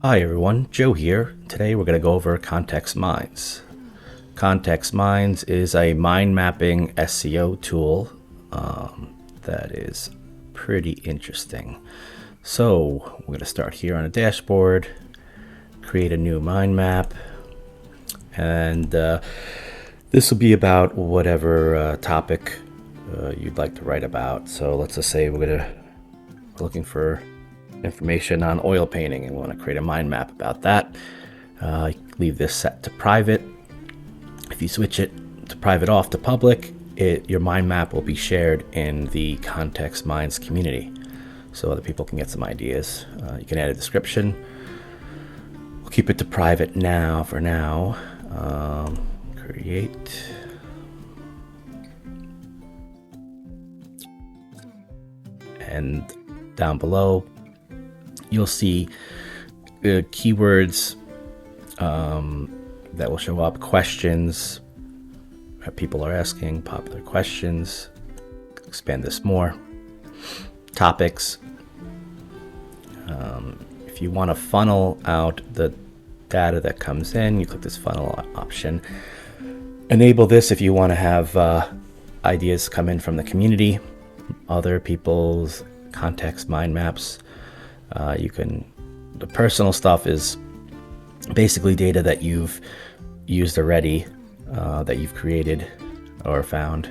Hi everyone, Joe here. Today we're going to go over ContextMinds. ContextMinds is a mind mapping SEO tool that is pretty interesting. So we're going to start here on a dashboard, create a new mind map, and this will be about whatever topic you'd like to write about. So let's just say we're looking for information on oil painting and we want to create a mind map about that. Leave this set to private. If you switch it to private off to public, your mind map will be shared in the ContextMinds community so other people can get some ideas. You can add a description. We'll keep it to private now for now. Create. And down below you'll see keywords that will show up, questions that people are asking, popular questions. Expand this more. Topics. If you want to funnel out the data that comes in, you click this funnel option. Enable this if you want to have ideas come in from the community, other people's context mind maps. The personal stuff is basically data that you've used already, that you've created or found.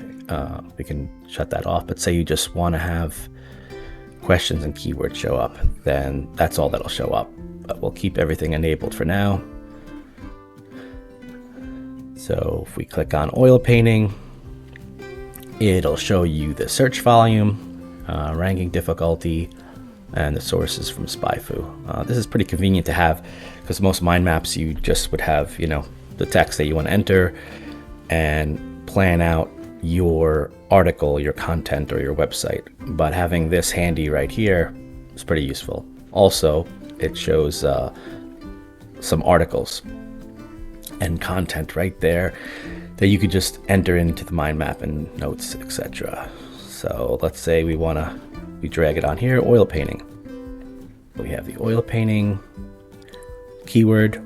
We can shut that off, but say you just want to have questions and keywords show up, then that's all that'll show up. But we'll keep everything enabled for now. So if we click on oil painting, it'll show you the search volume, ranking difficulty, and the sources from SpyFu. This is pretty convenient to have because most mind maps you just would have, the text that you want to enter and plan out your article, your content, or your website. But having this handy right here is pretty useful. Also, it shows some articles and content right there that you could just enter into the mind map and notes, etc. So let's say we drag it on here, oil painting. We have the oil painting keyword,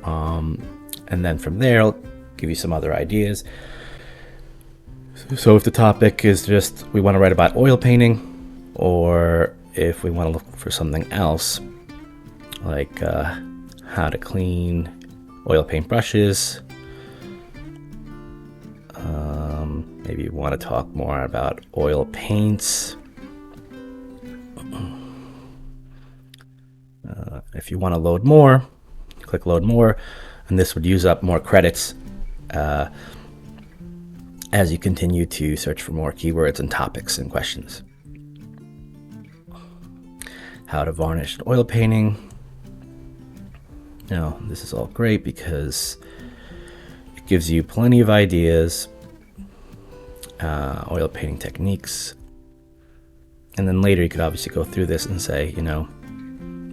and then from there, I'll give you some other ideas. So if the topic is just we want to write about oil painting, or if we want to look for something else, like how to clean oil paint brushes, maybe you want to talk more about oil paints. If you want to load more, click load more, and this would use up more credits as you continue to search for more keywords and topics and questions. How to varnish an oil painting. Now, this is all great because it gives you plenty of ideas, oil painting techniques, and then later you could obviously go through this and say,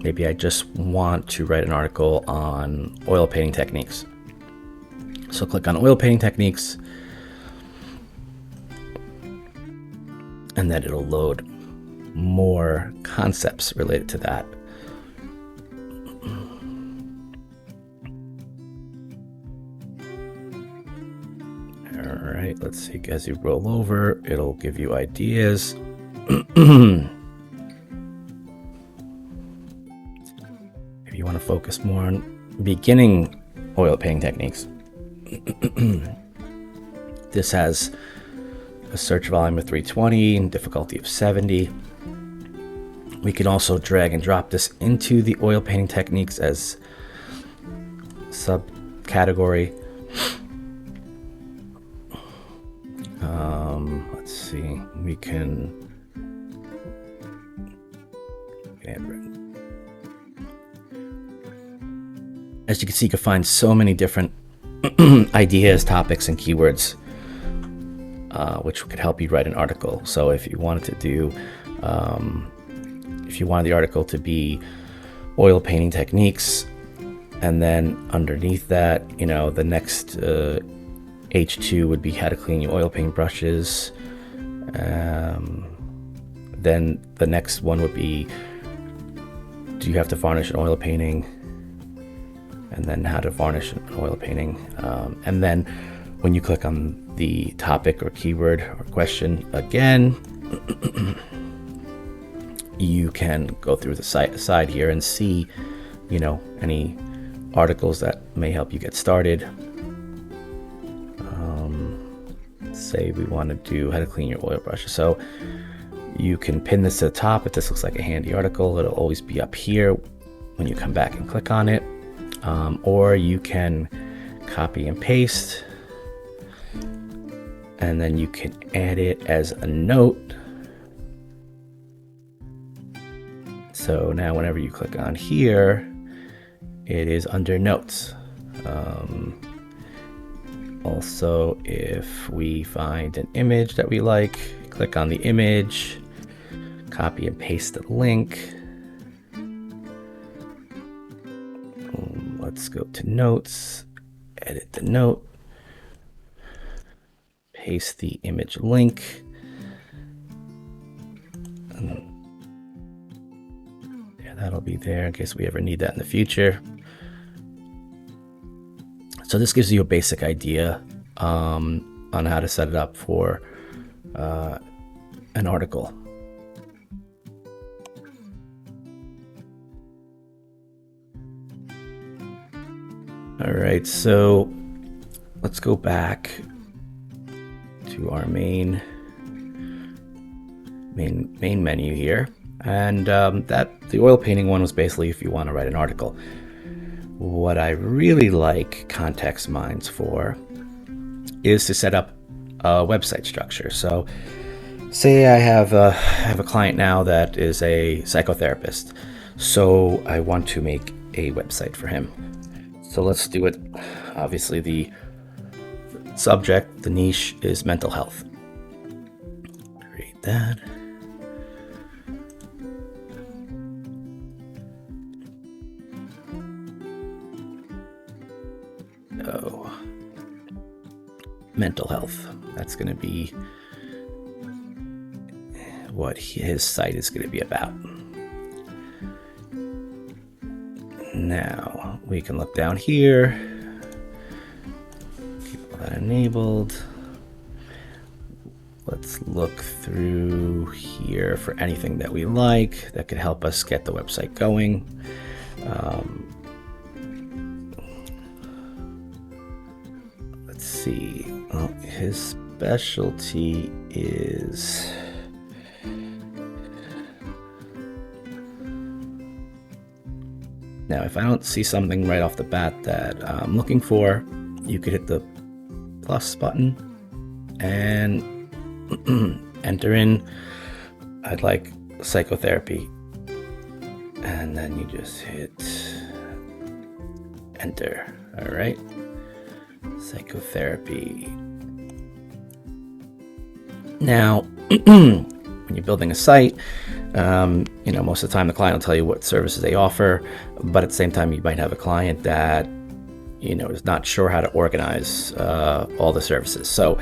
maybe I just want to write an article on oil painting techniques. So click on oil painting techniques, and then it'll load more concepts related to that. All right, let's see. As you roll over, it'll give you ideas. If you want to focus more on beginning oil painting techniques, this has a search volume of 320 and difficulty of 70. We can also drag and drop this into the oil painting techniques as subcategory. Let's see, we can as you can see, you can find so many different ideas, topics, and keywords, which could help you write an article. So if you wanted to do, if you wanted the article to be oil painting techniques, and then underneath that, the next H2 would be how to clean your oil paint brushes. Then the next one would be, do you have to varnish an oil painting? and then how to varnish an oil painting. And then when you click on the topic or keyword or question again, you can go through the side here and see, any articles that may help you get started. Say we want to do how to clean your oil brushes. So you can pin this to the top. If this looks like a handy article, it'll always be up here when you come back and click on it. Or you can copy and paste, and then you can add it as a note. So now whenever you click on here, it is under notes. Also, if we find an image that we like, click on the image, copy and paste the link. Let's go to notes, edit the note, paste the image link. Yeah, that'll be there in case we ever need that in the future. So this gives you a basic idea on how to set it up for an article. All right, so let's go back to our main menu here, and that the oil painting one was basically if you want to write an article. What I really like ContextMinds for is to set up a website structure. So say I have a client now that is a psychotherapist, so I want to make a website for him. So let's do it. Obviously the subject, the niche is mental health. Create that. Oh, mental health. That's going to be what his site is going to be about. Now we can look down here, keep that enabled. Let's look through here for anything that we like that could help us get the website going. Let's see. Well, his specialty is now, if I don't see something right off the bat that I'm looking for, you could hit the plus button and enter in, I'd like psychotherapy. And then you just hit enter. All right. Psychotherapy. Now, when you're building a site, most of the time the client will tell you what services they offer, but at the same time you might have a client that is not sure how to organize all the services. So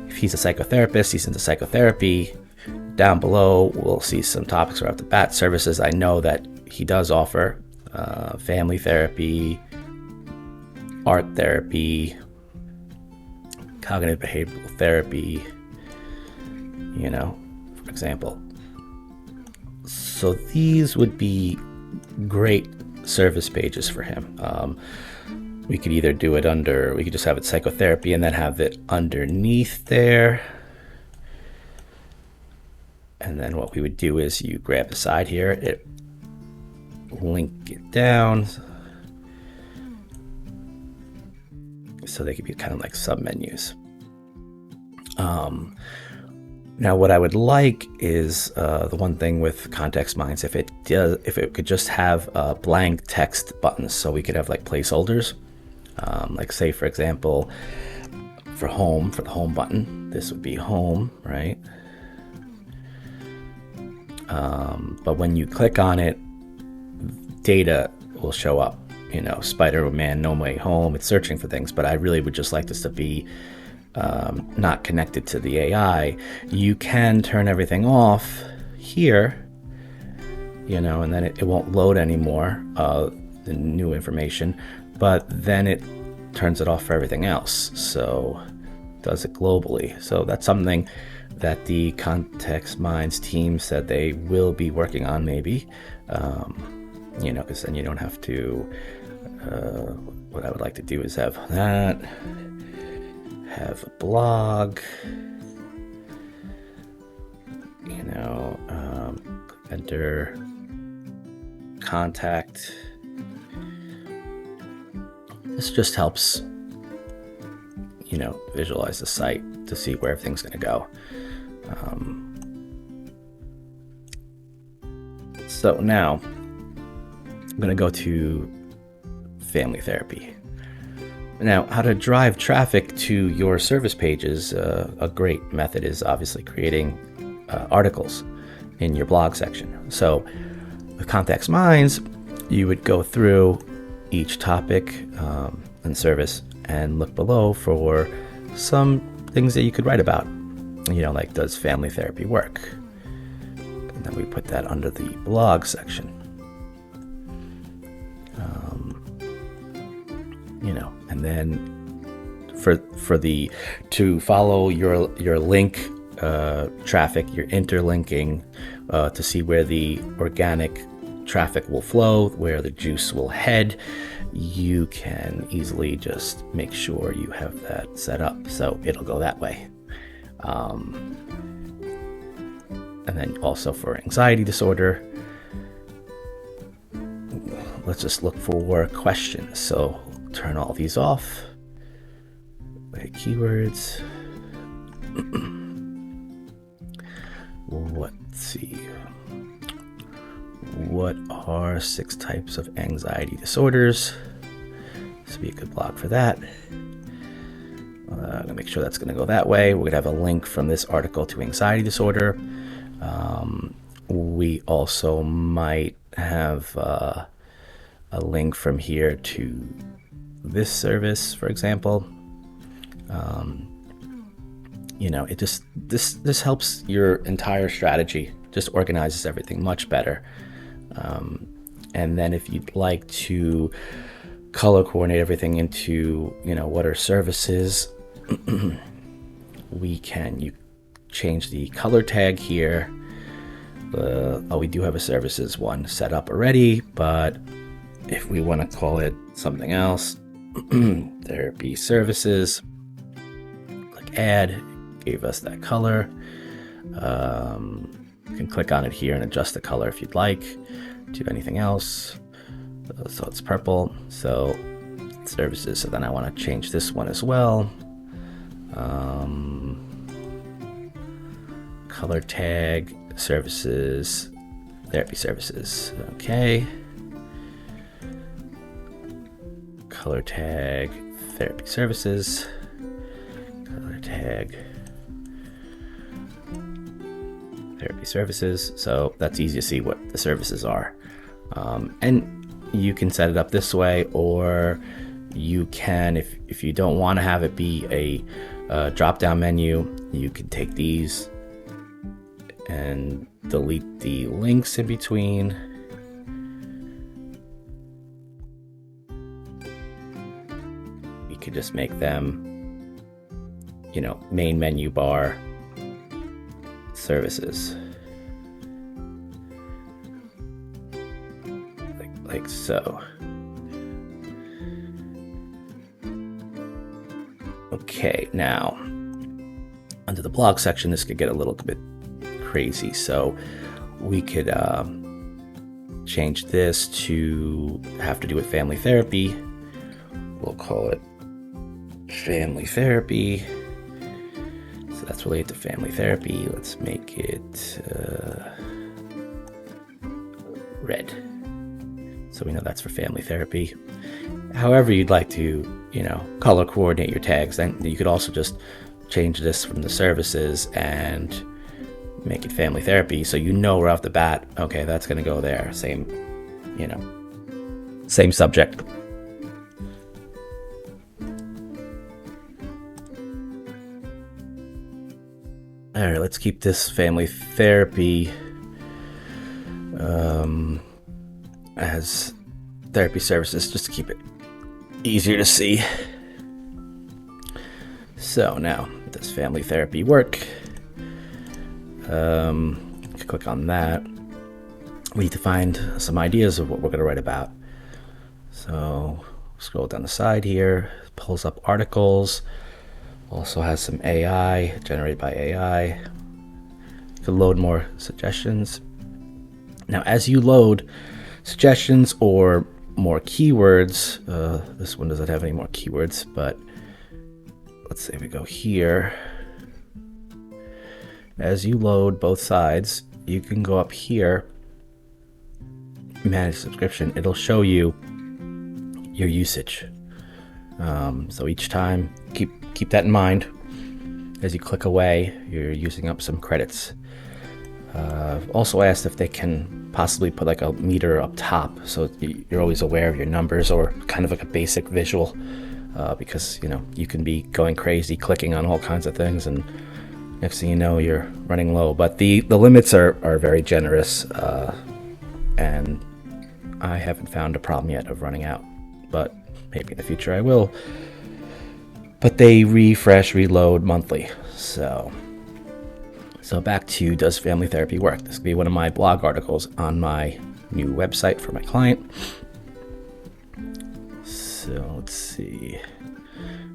if he's a psychotherapist, he's into psychotherapy. Down below we'll see some topics right off the bat. Services I know that he does offer: family therapy, art therapy, cognitive behavioral therapy, for example. So these would be great service pages for him. We could either do it we could just have it psychotherapy and then have it underneath there. And then what we would do is you grab the side here, link it down. So they could be kind of like sub-menus. Now, what I would like is the one thing with ContextMinds, if it could just have blank text buttons, so we could have like placeholders. Like say, for example, for the home button, this would be home, right? But when you click on it, data will show up. Spider-Man, No Way Home. It's searching for things, but I really would just like this to be not connected to the AI. You can turn everything off here, and then it won't load anymore. the new information, but then it turns it off for everything else. So does it globally. So that's something that the ContextMinds team said they will be working on, maybe, because then you don't have to, what I would like to do is have that, have a blog, enter contact. This just helps, visualize the site to see where everything's going to go. So now I'm going to go to family therapy. Now, how to drive traffic to your service pages, a great method is obviously creating articles in your blog section. So with ContextMinds, you would go through each topic and service and look below for some things that you could write about, like, does family therapy work? And then we put that under the blog section. And then to follow your link traffic, you're interlinking to see where the organic traffic will flow, where the juice will head. You can easily just make sure you have that set up so it'll go that way. And then also for anxiety disorder, let's just look for questions. So turn all these off. Keywords. Let's see. What are 6 types of anxiety disorders? This would be a good blog for that. I'm going to make sure that's going to go that way. We're going to have a link from this article to anxiety disorder. We also might have a link from here to this service, for example. It just this helps your entire strategy, just organizes everything much better. And then if you'd like to color coordinate everything into, what are services, you change the color tag here. We do have a services one set up already, but if we want to call it something else, therapy services, click add, gave us that color. You can click on it here and adjust the color if you'd like. Do anything else. So it's purple. So services. So then I want to change this one as well. Color tag, services, therapy services. Okay. Color tag, therapy services. Color tag, therapy services. So that's easy to see what the services are. And you can set it up this way, or you can, if you don't want to have it be a drop-down menu, you can take these and delete the links in between. You could just make them, main menu bar services. Like so. Okay, now under the blog section, this could get a little bit crazy. So we could change this to have to do with family therapy. We'll call it family therapy. So that's related to family therapy. Let's make it red. So we know that's for family therapy. However you'd like to, color coordinate your tags, then you could also just change this from the services and make it family therapy. So right off the bat, okay, that's going to go there. Same subject. All right, let's keep this family therapy as therapy services just to keep it easier to see. So now, does family therapy work? Click on that. We need to find some ideas of what we're going to write about. So scroll down the side here, pulls up articles, also has some AI, generated by AI. You can load more suggestions. Now, as you load suggestions or more keywords, this one doesn't have any more keywords, but let's say we go here. As you load both sides, you can go up here, manage subscription. It'll show you your usage. So each time, keep that in mind. As you click away, you're using up some credits. Also asked if they can possibly put like a meter up top, so you're always aware of your numbers, or kind of like a basic visual, because you can be going crazy clicking on all kinds of things, and next thing you know, you're running low. But the limits are very generous, and I haven't found a problem yet of running out, but maybe in the future I will. But they refresh, reload monthly. So back to, does family therapy work? This could be one of my blog articles on my new website for my client. So let's see.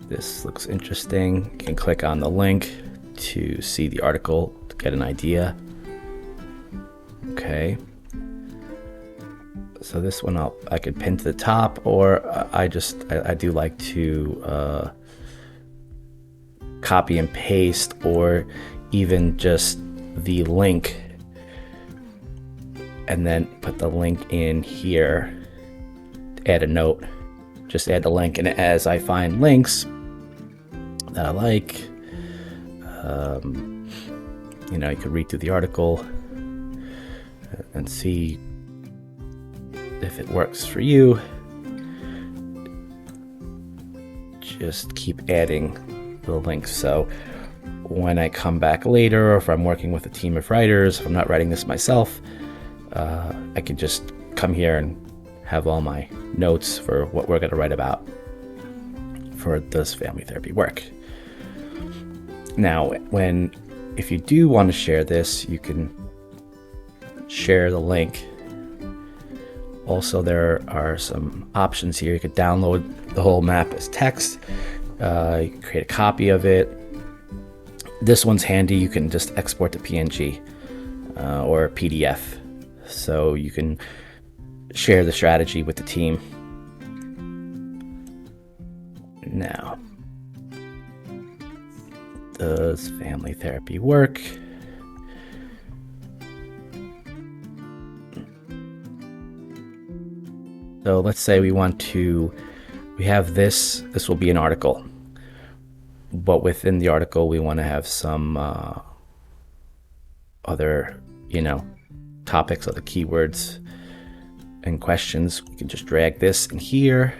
This looks interesting. You can click on the link to see the article to get an idea. Okay. So this one I could pin to the top, or I do like to copy and paste, or even just the link and then put the link in here, add a note, just add the link. And as I find links that I like, you could read through the article and see if it works for you. Just keep adding the links. So when I come back later, or if I'm working with a team of writers, if I'm not writing this myself, I can just come here and have all my notes for what we're going to write about for Does Family Therapy Work? Now, if you do want to share this, you can share the link. Also, there are some options here. You could download the whole map as text. You can create a copy of it. This one's handy. You can just export to PNG or PDF. So you can share the strategy with the team. Now, does family therapy work? So let's say we have this will be an article, but within the article we want to have some other, topics, other keywords and questions. We can just drag this in here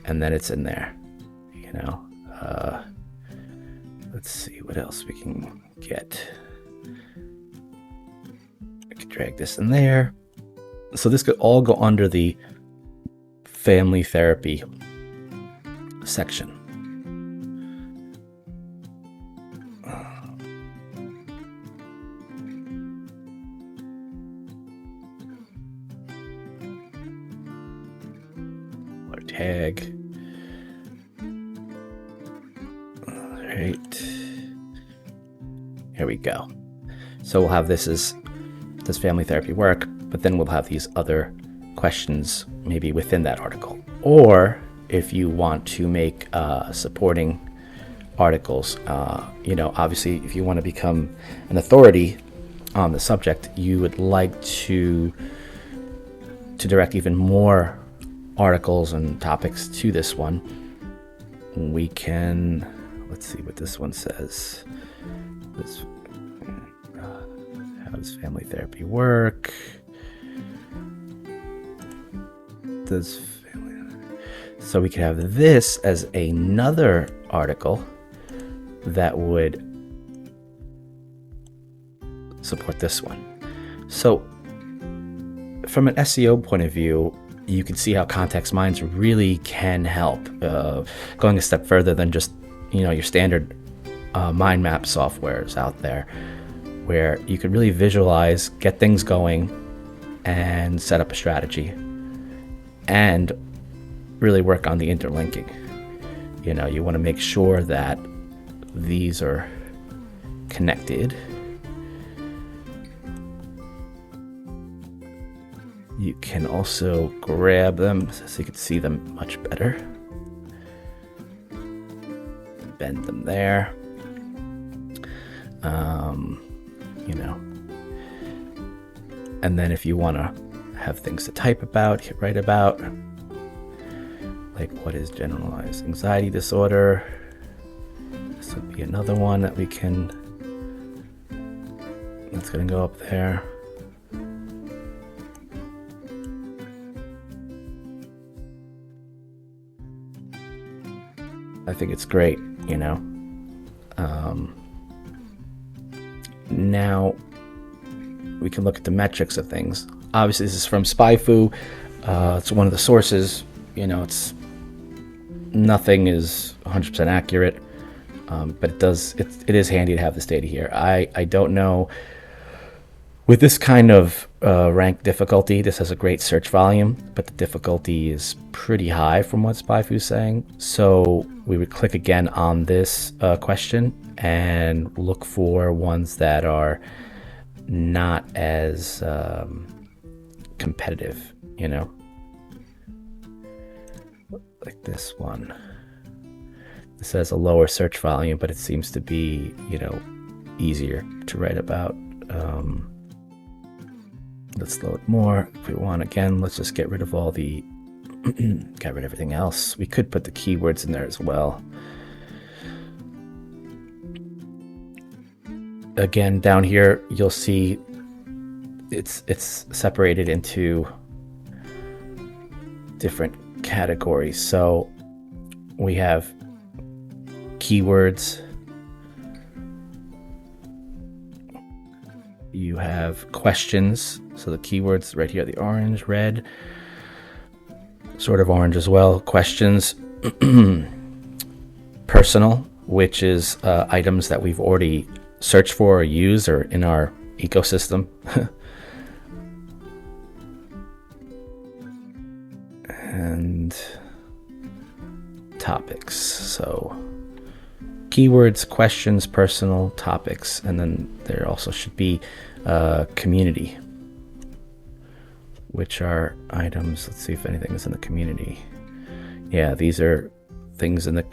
and then it's in there, Let's see what else we can get. We can drag this in there. So this could all go under the family therapy section. Or tag. All right. Here we go. So we'll have this as, does family therapy work? But then we'll have these other questions maybe within that article. Or if you want to make supporting articles, obviously if you want to become an authority on the subject, you would like to direct even more articles and topics to this one. We can, let's see what this one says. How does family therapy work? So we could have this as another article that would support this one. So from an SEO point of view, you can see how ContextMinds really can help, going a step further than just your standard mind map softwares out there, where you can really visualize, get things going, and set up a strategy, and really work on the interlinking. You want to make sure that these are connected. You can also grab them so you can see them much better. Bend them there. And then if you want to have things to type about, write about, like what is generalized anxiety disorder. This would be another one that we can, that's going to go up there. I think it's great, Now we can look at the metrics of things. Obviously, this is from SpyFu. It's one of the sources. It's nothing is 100% accurate, but it is handy to have this data here. I don't know. With this kind of rank difficulty, this has a great search volume, but the difficulty is pretty high from what SpyFu is saying. So we would click again on this question and look for ones that are not as competitive, like this one. This has a lower search volume, but it seems to be, easier to write about. Let's load more. If we want, again, let's just get rid of all the, get rid of everything else. We could put the keywords in there as well. Again, down here, you'll see it's separated into different categories. So we have keywords. You have questions. So the keywords right here, the orange, red, sort of orange as well. Questions. Personal, which is items that we've already searched for or used or in our ecosystem. And topics. So keywords, questions, personal, topics, and then there also should be community, which are items. Let's see if anything is in the community. Yeah, these are things in the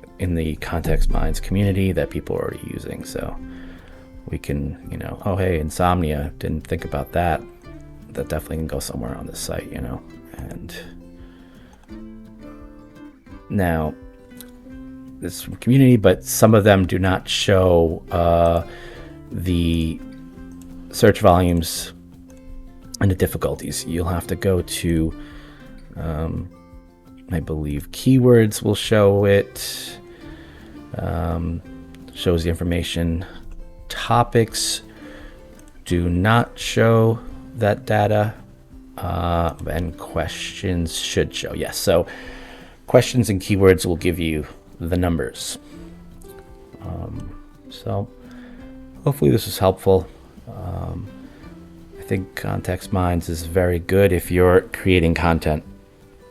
ContextMinds community that people are already using. So we can, oh hey, insomnia, didn't think about that. That definitely can go somewhere on this site, And now this is from community, but some of them do not show the search volumes and the difficulties. You'll have to go to, I believe keywords will show it, shows the information. Topics do not show that data, and questions should show. Yes, so questions and keywords will give you the numbers. So hopefully this was helpful. I think ContextMinds is very good if you're creating content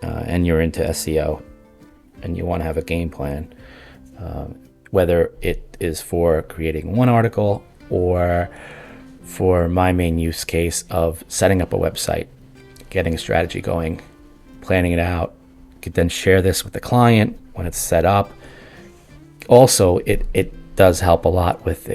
and you're into SEO and you want to have a game plan, whether it is for creating one article or for my main use case of setting up a website, getting a strategy going, planning it out. You could then share this with the client when it's set up. Also, it does help a lot with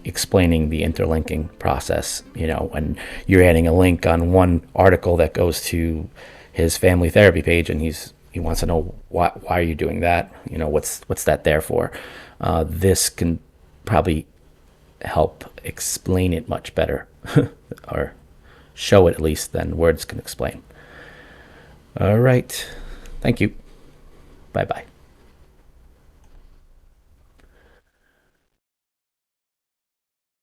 explaining the interlinking process. When you're adding a link on one article that goes to his family therapy page, and he wants to know why are you doing that? What's that there for? This can probably help explain it much better, or show it at least than words can explain. All right, thank you. Bye bye.